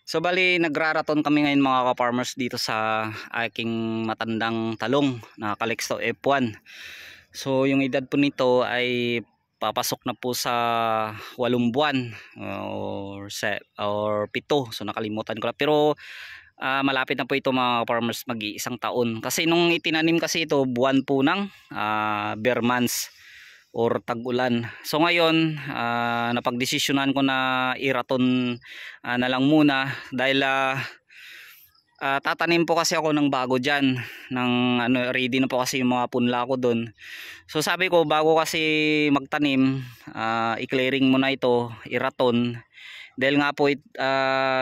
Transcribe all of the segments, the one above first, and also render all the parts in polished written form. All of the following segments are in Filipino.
So bali nagraraton kami ngayon mga ka-farmers dito sa aking matandang talong na Calixto F1. So yung edad po nito ay papasok na po sa 8 buwan or 7. So nakalimutan ko lang. Pero malapit na po ito mga farmers mag-iisang taon. Kasi nung itinanim kasi ito buwan po ng bare months or tag-ulan. So ngayon napagdesisyonan ko na iraton na lang muna dahil tatanim po kasi ako ng bago dyan ng ready na po kasi yung mga punla ko doon. So sabi ko bago kasi magtanim, i-clearing muna ito, iraton, dahil nga po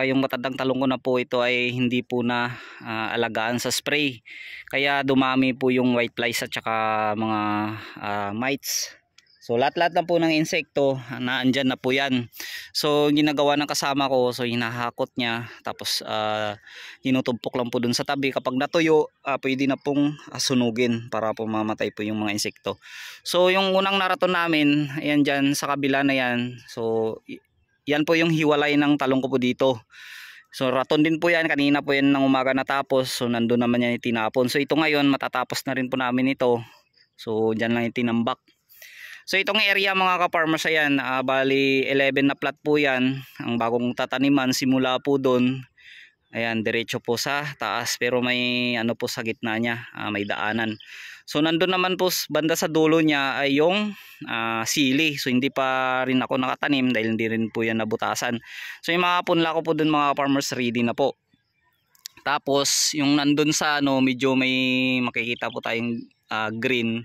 yung matandang talong ko na po ito ay hindi po na alagaan sa spray, kaya dumami po yung white flies at saka mga mites. So lahat-lahat na po ng insekto na andyan na po yan. So ginagawa ng kasama ko, so hinahakot niya, tapos hinutumpok lang po dun sa tabi. Kapag natuyo, pwede na pong sunugin para po mamatay po yung mga insekto. So yung unang naraton namin, ayan dyan sa kabila na yan. So yan po yung hiwalay ng talong ko po dito. So raton din po yan, kanina po yan ng umaga natapos. So nandun naman yan itinapon. So ito ngayon matatapos na rin po namin ito. So dyan lang itinambak. So itong area mga ka-farmers, ayan, bali 11 na plot po yan. Ang bagong tataniman simula po doon. Ayan, diretso po sa taas, pero may ano po sa gitna niya, may daanan. So nandun naman po banda sa dulo niya ay yung sili. So hindi pa rin ako nakatanim dahil hindi rin po yan nabutasan. So yung mga punla ko po doon mga farmers ready na po. Tapos yung nandun sa medyo may makikita po tayong green.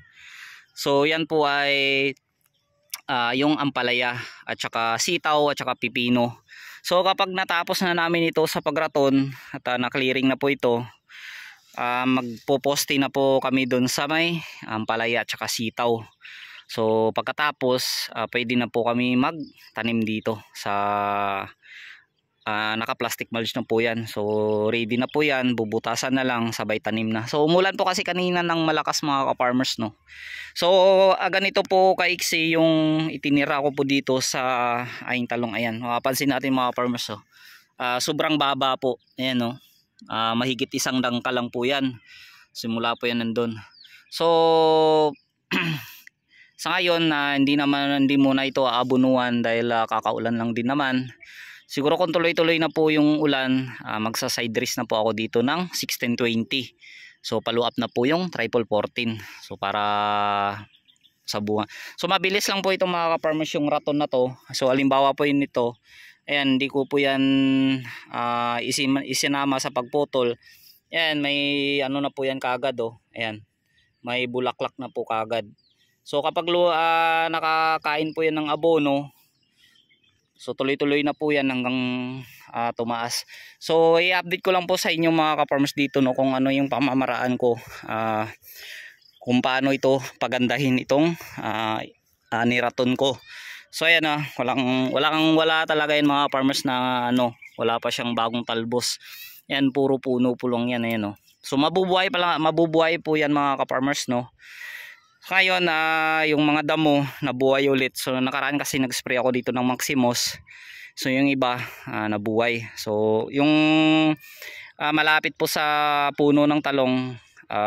So yan po ay yung ampalaya at saka sitaw at saka pipino. So kapag natapos na namin ito sa pagraton at na-clearing na po ito, magpo-poste na po kami doon sa may ampalaya at saka sitaw. So pagkatapos pwede na po kami magtanim dito sa naka-plastic mulch na po yan. So ready na po yan, bubutasan na lang, sabay tanim na. So umulan po kasi kanina ng malakas mga ka-farmers, no. So ganito po kaiksi yung itinira ko po dito sa aking talong. Ayan, mapapansin natin mga farmers, oh. Sobrang baba po. Ayan, no. Mahigit 1 dangkal lang po yan. Simula po yan nandun. So sa ngayon hindi muna ito aabunuan dahil kakaulan lang din naman. Siguro kung tuloy-tuloy na po yung ulan, magsa-side dress na po ako dito ng 1620. So follow up na po yung triple 14. So para sa bunga. So mabilis lang po itong mga ka-farmers yung raton na to. So halimbawa po yun nito. Ayan, hindi ko po yan isinama sa pagputol. Ayan, may ano na po yan kagad, oh. Ayan, may bulaklak na po kagad. So kapag nakakain po yan ng abono, so tuloy-tuloy na po yan hanggang tumaas. So i-update ko lang po sa inyo mga ka-farmers dito, no, kung ano yung pamamaraan ko, kung paano ito pagandahin itong niraton ko. So ayan, wala talaga yan mga farmers na wala pa siyang bagong talbos. Yan, puro puno pulong yan, ayan, no. So mabubuhay po yan mga ka-farmers, no. Ngayon yung mga damo nabuhay ulit. So nakaraan kasi nag-spray ako dito ng Maximos. So yung iba nabuhay. So yung malapit po sa puno ng talong,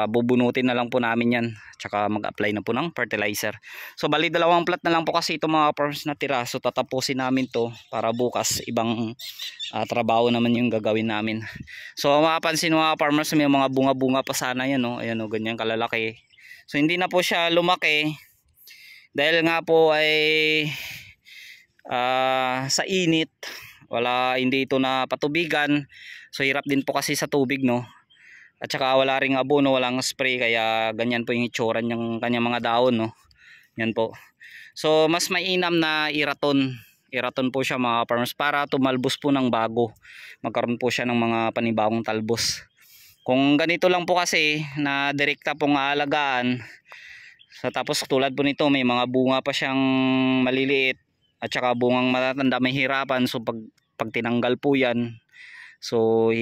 bubunutin na lang po namin yan. Tsaka mag-apply na po ng fertilizer. So bali 2 plat na lang po kasi ito mga farmers na tira. So tatapusin namin to para bukas ibang trabaho naman yung gagawin namin. So mapapansin mga farmers, may mga bunga-bunga pa sana yan, no? Ayan, no, ganyan kalalaki. So hindi na po siya lumaki dahil nga po ay sa init, hindi ito na patubigan. So hirap din po kasi sa tubig, no. At saka wala ring abono, walang spray, kaya ganyan po yung itsura ng kanyang mga daon, no. Yan po. So mas mainam na iraton po siya mga farmers para tumalbos po ng bago. Magkaroon po siya ng mga panibagong talbos. Kung ganito lang po kasi na direkta pong aalagaan, so tapos tulad po nito may mga bunga pa siyang maliliit at saka bungang matatanda, may hirapan. So pag tinanggal po yan, so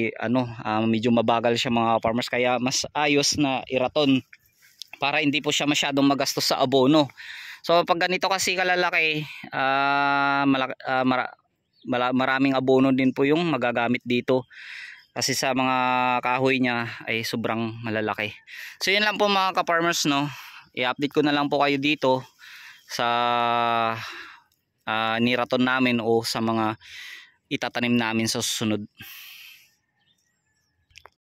medyo mabagal siya mga farmers, kaya mas ayos na iraton para hindi po siya masyadong magastos sa abono. So pag ganito kasi kalalaki, maraming abono din po yung magagamit dito. Kasi sa mga kahoy niya ay sobrang malalaki. So yun lang po mga ka-farmers, no. I-update ko na lang po kayo dito sa niraton namin o sa mga itatanim namin sa susunod.